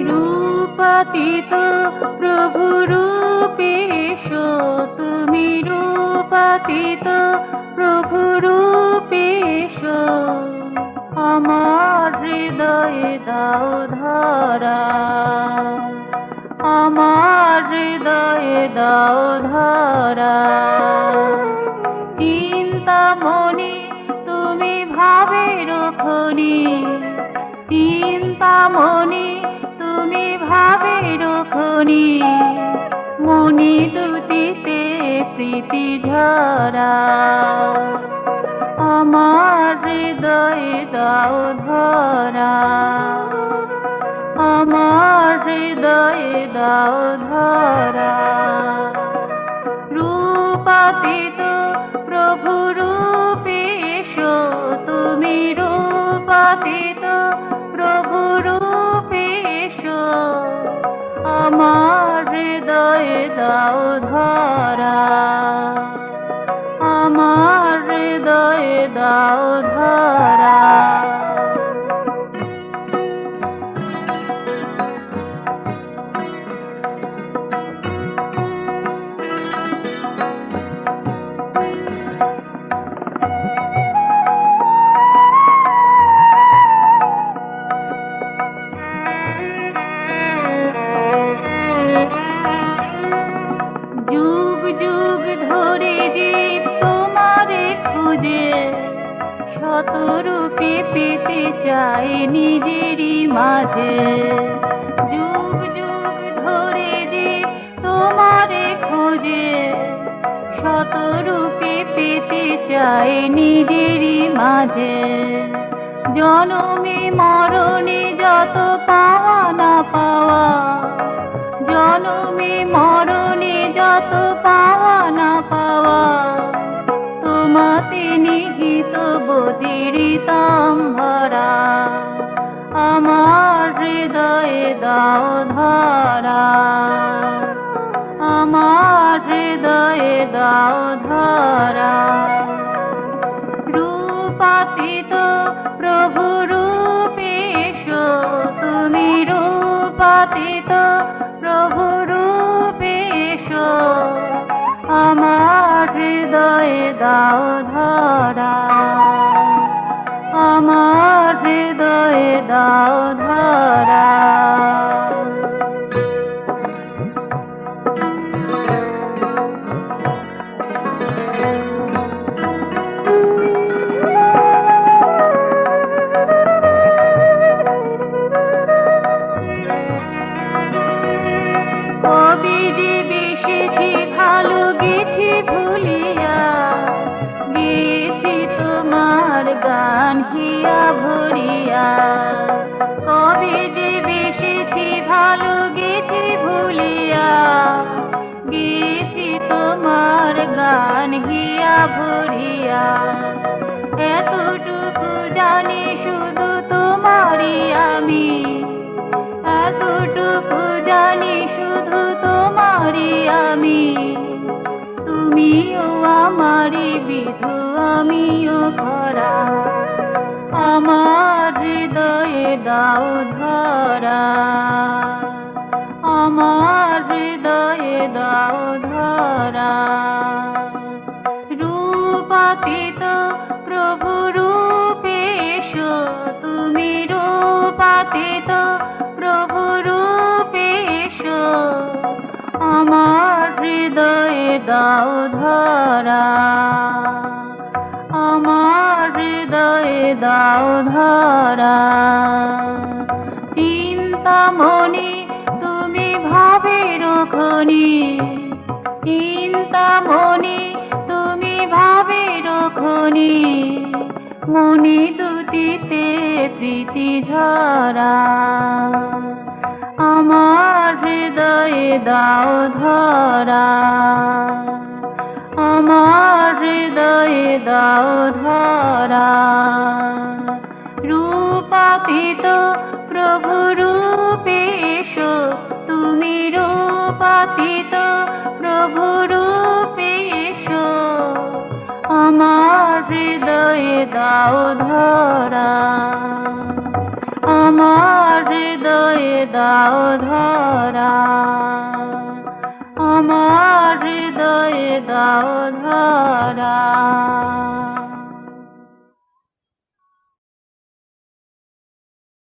রূপাতীত প্রভু রূপেশ, তুমি রূপাতীত প্রভু রূপেশ, আমার হৃদয়ে দাও ধরা, আমার হৃদয়ে দাও ধরা। চিন্তামণি তুমি ভাবের খনি, চিন্তামণি তুমি ভাবের খনি, মনি দুটিতে প্রীতি ঝরা, আমার হৃদয়ে দাও ধরা, আমার হৃদয়ে দাও ধরা। রূপাতীত প্রভু রূপেশ, তুমি রূপাতীত প্রভু রূপেশ, আমার হৃদয়ে দাও ধরা, আমার হৃদয়ে দাও ধরা। যুগ যুগ ধরে জীব তোমারে খুঁজে, শতরূপে পেতে চাই নিজেরই মাঝে। যুগ যুগ ধরে জীব তোমারে খুঁজে, শতরূপে পেতে চাই নিজেরই মাঝে। জনমে মরণে যত পাওয়া না পাওয়া, জনমে মরণে যত পাওয়া না পাওয়া, তোমাতে নিহিত বদিরিতাম ভরা, আমার হৃদয়ে দাও ধরা, আমার হৃদয়ে দাও ধরা। রূপাতীত প্রভু রূপেশ, তুমি রূপাতীত প্রভু রূপেশ, আমার হৃদয়ে দাও ধরা, আমার হৃদয়ে দাও ধরা। কবে যে বেসেছি ভালো গেছি ভুলিয়া, গেছি তোমার গান হিয়া ভরিয়া। কবে যে বেসেছি ভালো গেছি ভুলিয়া, গেছি তোমার গান হিয়া ভরিয়া। এতটুকু জানি শুধু তোমারই আমি, এতটুকু জানি শুধু তোমারই আমি। তুমিও আমারই বিধু, আমিও খরা, আমার হৃদয়ে দাও ধরা, আমার হৃদয়ে দাও ধরা। রূপাতীত প্রভু রূপেশ, তুমি রূপাতীত প্রভু রূপেশ, আমার হৃদয়ে দাও ধরা, আমার হৃদয়ে দাও ধরা। চিন্তামণি তুমি ভাবের খনি, চিন্তামণি তুমি ভাবের খনি, মনি দুটিতে প্রীতি ঝরা, আমার হৃদয়ে দাও ধরা, আমার পাতিত প্রভু রূপে এসো, আমার হৃদয়ে দাও ধরা, আমার হৃদয়ে দাও ধরা, আমার হৃদয়ে দাও ধরা।